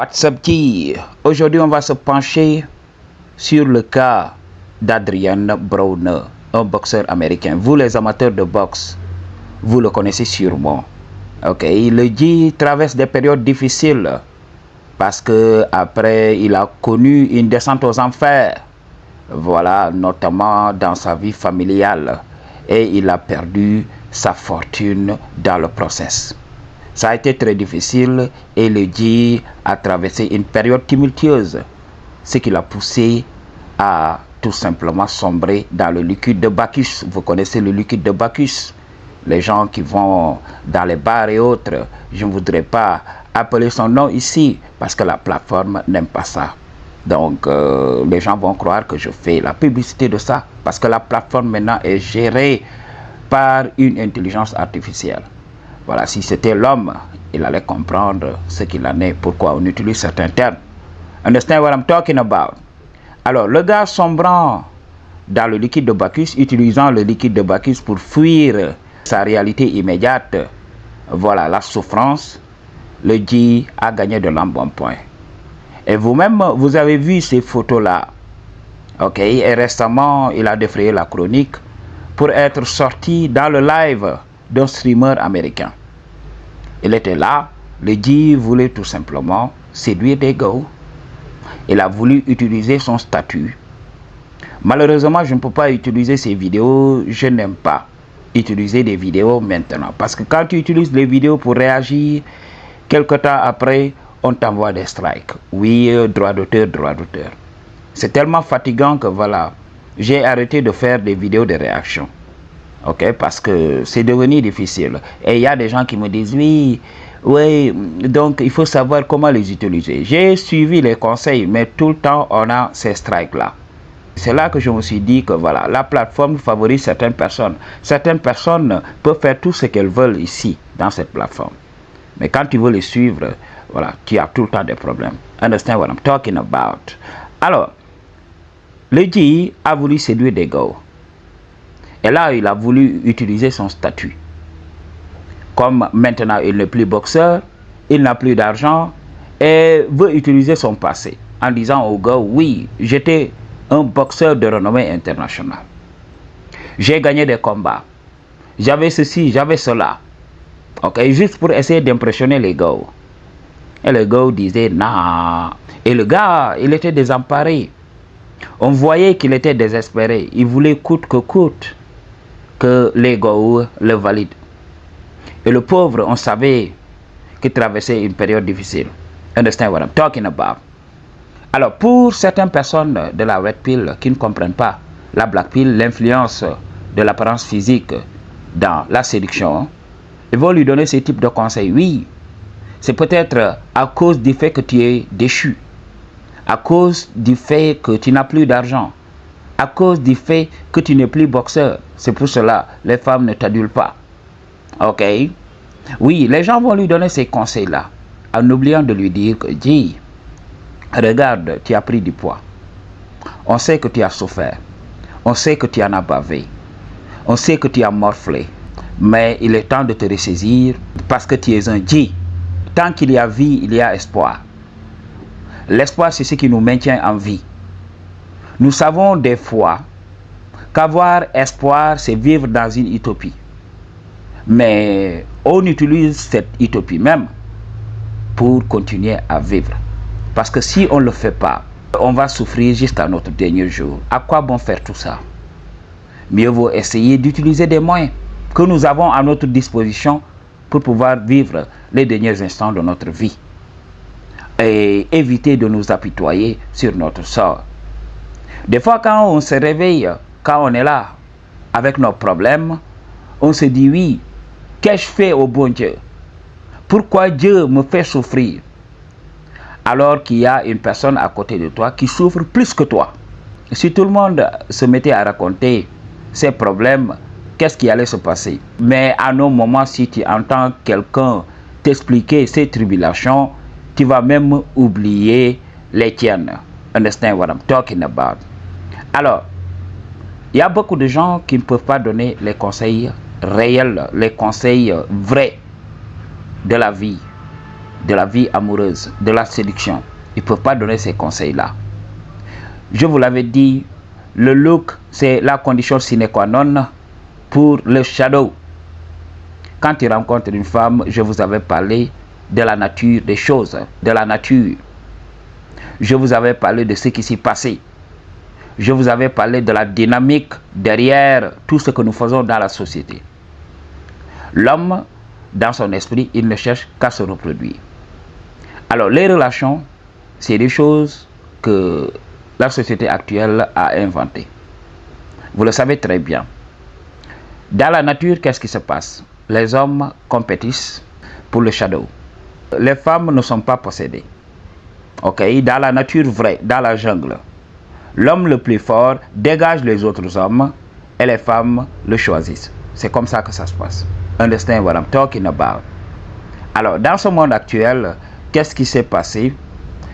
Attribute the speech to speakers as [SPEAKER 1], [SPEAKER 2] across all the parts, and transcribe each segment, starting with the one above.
[SPEAKER 1] What's up, T? Aujourd'hui, on va se pencher sur le cas d'Adrian Broner, un boxeur américain. Vous, les amateurs de boxe, vous le connaissez sûrement. Ok, le G traverse des périodes difficiles parce que après, il a connu une descente aux enfers. Voilà, notamment dans sa vie familiale, et il a perdu sa fortune dans le process. Ça a été très difficile et le G a traversé une période tumultueuse, ce qui l'a poussé à tout simplement sombrer dans le liquide de Bacchus. Vous connaissez le liquide de Bacchus? Les gens qui vont dans les bars et autres, je ne voudrais pas appeler son nom ici parce que la plateforme n'aime pas ça. Donc les gens vont croire que je fais la publicité de ça parce que la plateforme maintenant est gérée par une intelligence artificielle. Voilà, si c'était l'homme, il allait comprendre ce qu'il en est, pourquoi on utilise certains termes. Understand what I'm talking about? Alors, le gars sombrant dans le liquide de Bacchus, utilisant le liquide de Bacchus pour fuir sa réalité immédiate, voilà, la souffrance, le G a gagné de l'embonpoint. Et vous-même, vous avez vu ces photos-là. Ok, et récemment, il a défrayé la chronique pour être sorti dans le live d'un streamer américain. Il était là, le G voulait tout simplement séduire des gars. Il a voulu utiliser son statut. Malheureusement, je ne peux pas utiliser ces vidéos, je n'aime pas utiliser des vidéos maintenant. Parce que quand tu utilises les vidéos pour réagir, quelque temps après, on t'envoie des strikes. Oui, droit d'auteur, droit d'auteur. C'est tellement fatigant que voilà, j'ai arrêté de faire des vidéos de réaction. Ok, parce que c'est devenu difficile. Et il y a des gens qui me disent, oui, donc il faut savoir comment les utiliser. J'ai suivi les conseils, mais tout le temps, on a ces strikes-là. C'est là que je me suis dit que voilà, la plateforme favorise certaines personnes. Certaines personnes peuvent faire tout ce qu'elles veulent ici, dans cette plateforme. Mais quand tu veux les suivre, voilà, tu as tout le temps des problèmes. Understand what I'm talking about? Alors, le G a voulu séduire des gars. Et là, il a voulu utiliser son statut. Comme maintenant, il n'est plus boxeur, il n'a plus d'argent et veut utiliser son passé en disant aux gars, oui, j'étais un boxeur de renommée internationale. J'ai gagné des combats. J'avais ceci, j'avais cela. Ok, juste pour essayer d'impressionner les gars. Et les gars disaient, non. Et le gars, il était désemparé. On voyait qu'il était désespéré. Il voulait coûte que coûte que les gars le valident. Et le pauvre, on savait qu'il traversait une période difficile. Understand what I'm talking about? Alors, pour certaines personnes de la Red Pill qui ne comprennent pas la Black Pill, l'influence de l'apparence physique dans la séduction, ils vont lui donner ce type de conseils. Oui, c'est peut-être à cause du fait que tu es déchu, à cause du fait que tu n'as plus d'argent, à cause du fait que tu n'es plus boxeur. C'est pour cela les femmes ne t'adulent pas. Ok? Oui, les gens vont lui donner ces conseils-là, en oubliant de lui dire que, dis, regarde, tu as pris du poids. On sait que tu as souffert. On sait que tu en as bavé. On sait que tu as morflé. Mais il est temps de te ressaisir parce que tu es un G. Tant qu'il y a vie, il y a espoir. L'espoir, c'est ce qui nous maintient en vie. Nous savons des fois qu'avoir espoir, c'est vivre dans une utopie. Mais on utilise cette utopie même pour continuer à vivre. Parce que si on ne le fait pas, on va souffrir jusqu'à notre dernier jour. À quoi bon faire tout ça? Mieux vaut essayer d'utiliser des moyens que nous avons à notre disposition pour pouvoir vivre les derniers instants de notre vie. Et éviter de nous apitoyer sur notre sort. Des fois, quand on se réveille, quand on est là, avec nos problèmes, on se dit, oui, qu'ai-je fait au bon Dieu? Pourquoi Dieu me fait souffrir? Alors qu'il y a une personne à côté de toi qui souffre plus que toi. Si tout le monde se mettait à raconter ses problèmes, qu'est-ce qui allait se passer? Mais à nos moments, si tu entends quelqu'un t'expliquer ses tribulations, tu vas même oublier les tiennes. Understand what I'm talking about? Alors, il y a beaucoup de gens qui ne peuvent pas donner les conseils réels, les conseils vrais de la vie. de la vie amoureuse, de la séduction. Ils ne peuvent pas donner ces conseils-là. Je vous l'avais dit, le look, c'est la condition sine qua non pour le shadow. Quand tu rencontres une femme, je vous avais parlé de la nature des choses, de la nature. Je vous avais parlé de ce qui s'est passé. Je vous avais parlé de la dynamique derrière tout ce que nous faisons dans la société. L'homme, dans son esprit, il ne cherche qu'à se reproduire. Alors, les relations, c'est des choses que la société actuelle a inventées. Vous le savez très bien. Dans la nature, qu'est-ce qui se passe? Les hommes compétissent pour le shadow. Les femmes ne sont pas possédées. Ok, dans la nature vraie, dans la jungle, l'homme le plus fort dégage les autres hommes et les femmes le choisissent. C'est comme ça que ça se passe. Understand what I'm talking about? Alors, dans ce monde actuel, qu'est-ce qui s'est passé?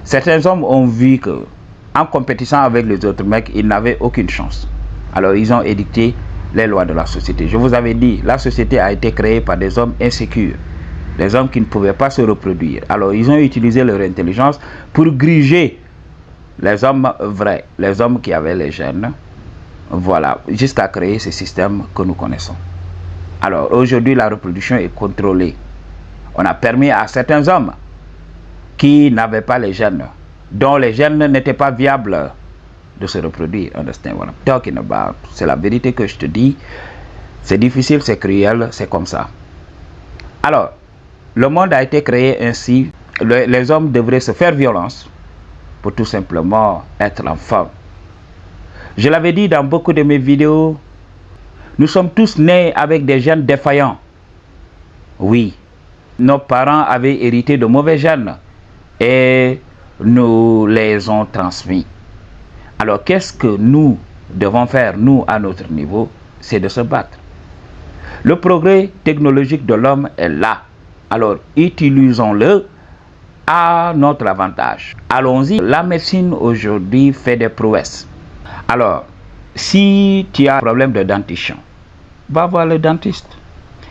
[SPEAKER 1] Certains hommes ont vu que, en compétissant avec les autres mecs, ils n'avaient aucune chance. Alors, ils ont édicté les lois de la société. Je vous avais dit, la société a été créée par des hommes insécures. Des hommes qui ne pouvaient pas se reproduire. Alors, ils ont utilisé leur intelligence pour griger les hommes vrais, les hommes qui avaient les gènes. Voilà, jusqu'à créer ce système que nous connaissons. Alors, aujourd'hui, la reproduction est contrôlée. On a permis à certains hommes qui n'avaient pas les gènes, dont les gènes n'étaient pas viables, de se reproduire. Understand what I'm talking about? C'est la vérité que je te dis. C'est difficile, c'est cruel, c'est comme ça. Alors, le monde a été créé ainsi. Les hommes devraient se faire violence pour tout simplement être l'enfant. Je l'avais dit dans beaucoup de mes vidéos, nous sommes tous nés avec des gènes défaillants. Oui, nos parents avaient hérité de mauvais gènes et nous les ont transmis. Alors, qu'est-ce que nous devons faire, nous, à notre niveau? C'est de se battre. Le progrès technologique de l'homme est là. Alors, utilisons-le à notre avantage. Allons-y. La médecine aujourd'hui fait des prouesses. Alors, si tu as un problème de dentition, va voir le dentiste.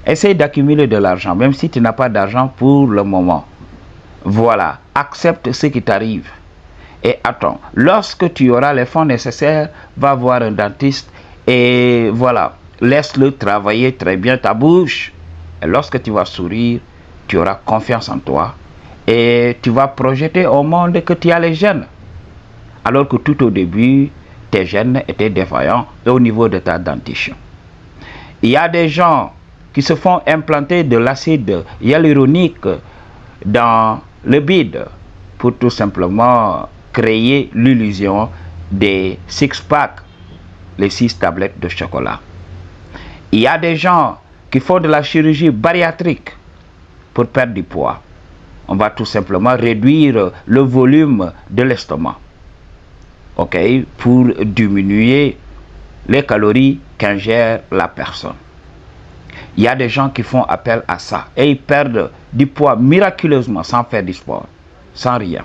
[SPEAKER 1] Essaye d'accumuler de l'argent, même si tu n'as pas d'argent pour le moment. Voilà, accepte ce qui t'arrive. Et attends, lorsque tu auras les fonds nécessaires, va voir un dentiste et voilà, laisse-le travailler très bien ta bouche. Et lorsque tu vas sourire, tu auras confiance en toi et tu vas projeter au monde que tu as les gènes. Alors que tout au début, tes gènes étaient défaillants au niveau de ta dentition. Il y a des gens qui se font implanter de l'acide hyaluronique dans le bide pour tout simplement créer l'illusion des six-packs, les 6 tablettes de chocolat. Il y a des gens qui font de la chirurgie bariatrique pour perdre du poids. On va tout simplement réduire le volume de l'estomac, ok, pour diminuer les calories qu'ingère la personne. Il y a des gens qui font appel à ça et ils perdent du poids miraculeusement sans faire du sport, sans rien.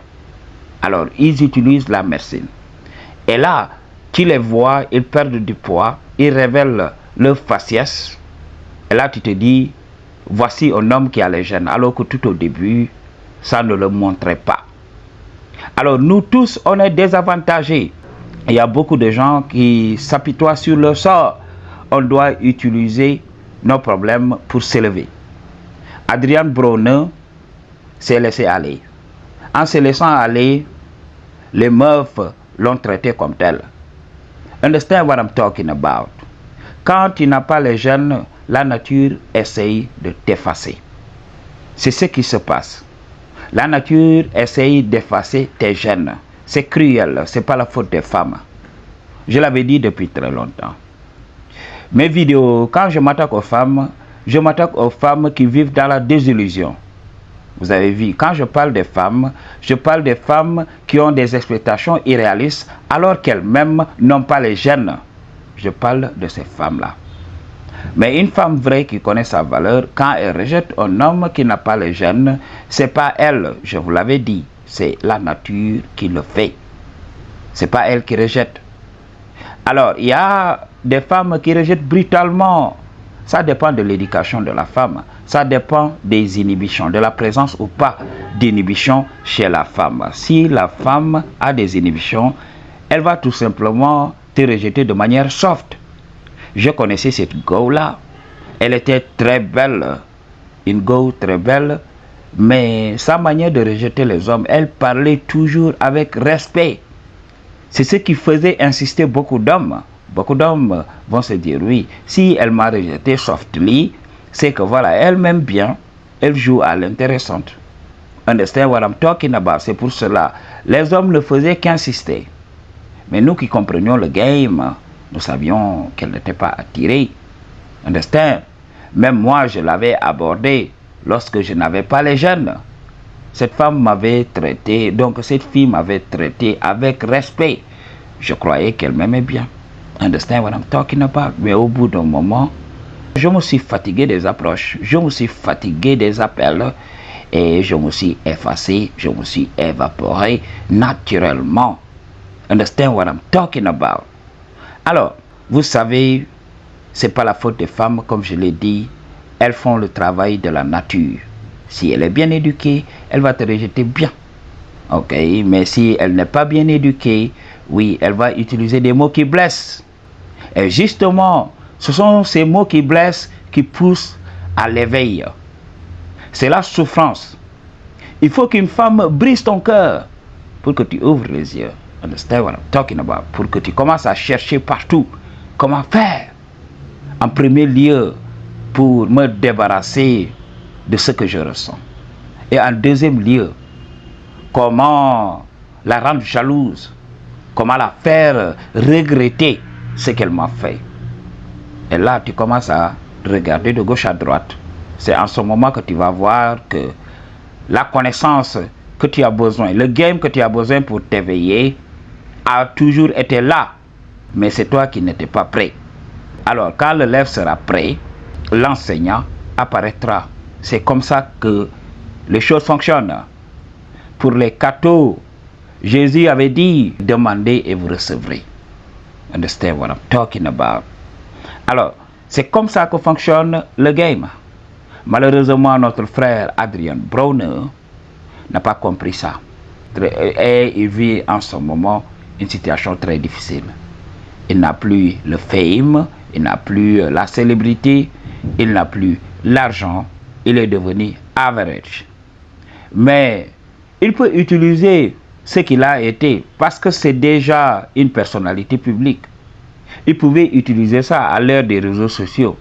[SPEAKER 1] Alors, ils utilisent la médecine. Et là, tu les vois, ils perdent du poids, ils révèlent leur faciès. Et là, tu te dis, voici un homme qui a les gènes, alors que tout au début, ça ne le montrait pas. Alors, nous tous, on est désavantagés. Il y a beaucoup de gens qui s'apitoient sur leur sort. On doit utiliser nos problèmes pour s'élever. Adrian Bronner s'est laissé aller. En se laissant aller, les meufs l'ont traité comme tel. Understand what I'm talking about? Quand tu n'as pas les gènes, la nature essaye de t'effacer. C'est ce qui se passe. La nature essaye d'effacer tes gènes. C'est cruel, ce n'est pas la faute des femmes. Je l'avais dit depuis très longtemps. Mes vidéos, quand je m'attaque aux femmes qui vivent dans la désillusion. Vous avez vu, quand je parle des femmes qui ont des expectations irréalistes alors qu'elles-mêmes n'ont pas les gènes. Je parle de ces femmes-là. Mais une femme vraie qui connaît sa valeur, quand elle rejette un homme qui n'a pas les gènes, c'est pas elle, je vous l'avais dit, c'est la nature qui le fait. C'est pas elle qui rejette. Alors, il y a des femmes qui rejettent brutalement. Ça dépend de l'éducation de la femme. Ça dépend des inhibitions, de la présence ou pas d'inhibitions chez la femme. Si la femme a des inhibitions, elle va tout simplement te rejeter de manière soft. Je connaissais cette go-là. Elle était très belle, une go très belle, mais sa manière de rejeter les hommes, elle parlait toujours avec respect. C'est ce qui faisait insister beaucoup d'hommes. Beaucoup d'hommes vont se dire, oui, si elle m'a rejeté softly, c'est que voilà, elle m'aime bien, elle joue à l'intéressante. Understand what I'm talking about? C'est pour cela. Les hommes ne faisaient qu'insister. Mais nous qui comprenions le game, nous savions qu'elle n'était pas attirée. Understand? Même moi, je l'avais abordée lorsque je n'avais pas les jeunes. Cette femme m'avait traité, donc cette fille m'avait traité avec respect. Je croyais qu'elle m'aimait bien. Understand what I'm talking about? Mais au bout d'un moment, je me suis fatigué des approches, je me suis fatigué des appels et je me suis effacé, je me suis évaporé naturellement. Understand what I'm talking about? Alors, vous savez, c'est pas la faute des femmes, comme je l'ai dit, elles font le travail de la nature. Si elle est bien éduquée, elle va te rejeter bien. Ok, mais si elle n'est pas bien éduquée, oui, elle va utiliser des mots qui blessent. Et justement, ce sont ces mots qui blessent qui poussent à l'éveil. C'est la souffrance. Il faut qu'une femme brise ton cœur pour que tu ouvres les yeux. Understand what I'm talking about? Pour que tu commences à chercher partout comment faire. En premier lieu, pour me débarrasser de ce que je ressens. Et en deuxième lieu, comment la rendre jalouse. Comment la faire regretter ce qu'elle m'a fait. Et là, tu commences à regarder de gauche à droite. C'est en ce moment que tu vas voir que la connaissance que tu as besoin, le game que tu as besoin pour t'éveiller, a toujours été là. Mais c'est toi qui n'étais pas prêt. Alors, quand l'élève sera prêt, l'enseignant apparaîtra. C'est comme ça que les choses fonctionnent. Pour les cathos, Jésus avait dit, demandez et vous recevrez. Understand what I'm talking about? Alors, c'est comme ça que fonctionne le game. Malheureusement, notre frère Adrian Browner n'a pas compris ça. Et il vit en ce moment une situation très difficile. Il n'a plus le fame, il n'a plus la célébrité, il n'a plus l'argent, il est devenu average. Mais il peut utiliser ce qu'il a été parce que c'est déjà une personnalité publique. Il pouvait utiliser ça à l'ère des réseaux sociaux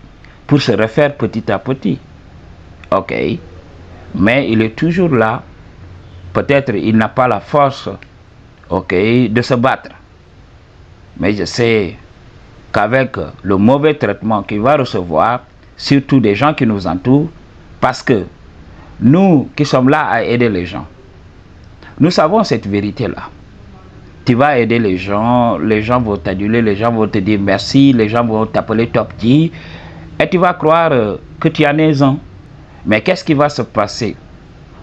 [SPEAKER 1] pour se refaire petit à petit. Ok, mais il est toujours là. Peut-être il n'a pas la force, ok, de se battre. Mais je sais qu'avec le mauvais traitement qu'il va recevoir, surtout des gens qui nous entourent, parce que nous qui sommes là à aider les gens, nous savons cette vérité-là. Tu vas aider les gens vont t'aduler, les gens vont te dire merci, les gens vont t'appeler Top G, et tu vas croire que tu en es un. Mais qu'est-ce qui va se passer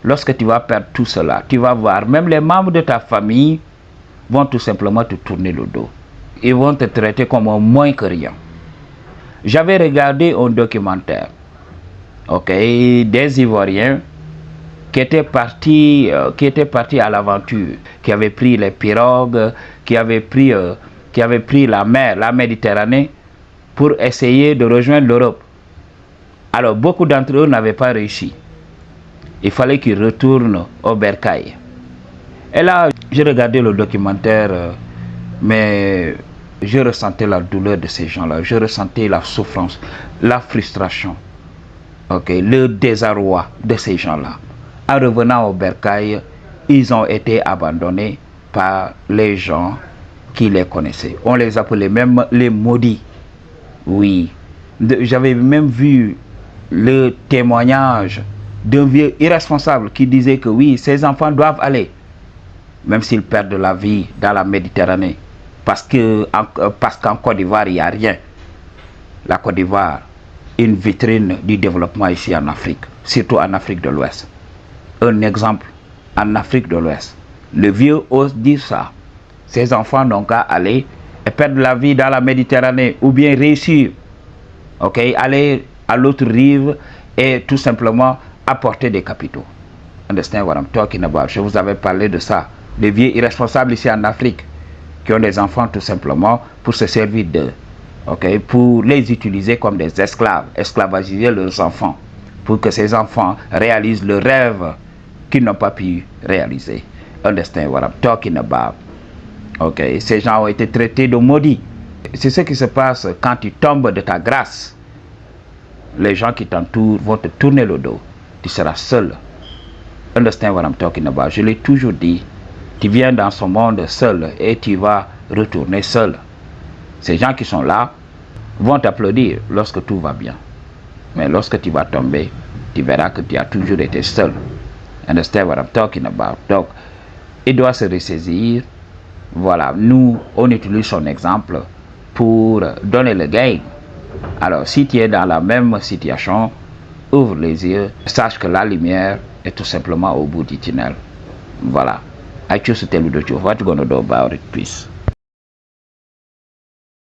[SPEAKER 1] lorsque tu vas perdre tout cela? Tu vas voir, même les membres de ta famille vont tout simplement te tourner le dos. Ils vont te traiter comme un moins que rien. J'avais regardé un documentaire, ok, des Ivoiriens qui étaient partis à l'aventure, qui avaient pris les pirogues, qui avaient pris la mer, la Méditerranée, pour essayer de rejoindre l'Europe. Alors, beaucoup d'entre eux n'avaient pas réussi. Il fallait qu'ils retournent au bercail. Et là, j'ai regardé le documentaire, mais je ressentais la douleur de ces gens-là. Je ressentais la souffrance, la frustration, okay, le désarroi de ces gens-là. En revenant au bercail, ils ont été abandonnés par les gens qui les connaissaient. On les appelait même les maudits. Oui. J'avais même vu le témoignage d'un vieux irresponsable qui disait que oui, ces enfants doivent aller, même s'ils perdent la vie dans la Méditerranée. Parce qu'en Côte d'Ivoire, il n'y a rien. La Côte d'Ivoire, une vitrine du développement ici en Afrique, surtout en Afrique de l'Ouest. Un exemple, en Afrique de l'Ouest. Le vieux ose dire ça. Ces enfants n'ont qu'à aller et perdre la vie dans la Méditerranée ou bien réussir, ok, aller à l'autre rive et tout simplement apporter des capitaux. Understand what I'm talking about? Je vous avais parlé de ça. Les vieux irresponsables ici en Afrique qui ont des enfants tout simplement pour se servir d'eux. Okay? Pour les utiliser comme des esclaves, esclavagiser leurs enfants, pour que ces enfants réalisent le rêve qu'ils n'ont pas pu réaliser. Understand what I'm talking about? Okay? Ces gens ont été traités de maudits. C'est ce qui se passe quand tu tombes de ta grâce. Les gens qui t'entourent vont te tourner le dos. Tu seras seul. Understand what I'm talking about? Je l'ai toujours dit. Tu viens dans ce monde seul et tu vas retourner seul. Ces gens qui sont là vont t'applaudir lorsque tout va bien. Mais lorsque tu vas tomber, tu verras que tu as toujours été seul. Understand what I'm talking about? Donc, il doit se ressaisir. Voilà, nous, on utilise son exemple pour donner le gain. Alors, si tu es dans la même situation, ouvre les yeux, sache que la lumière est tout simplement au bout du tunnel. Voilà. I choose to tell you the truth. What you gonna do about it, please?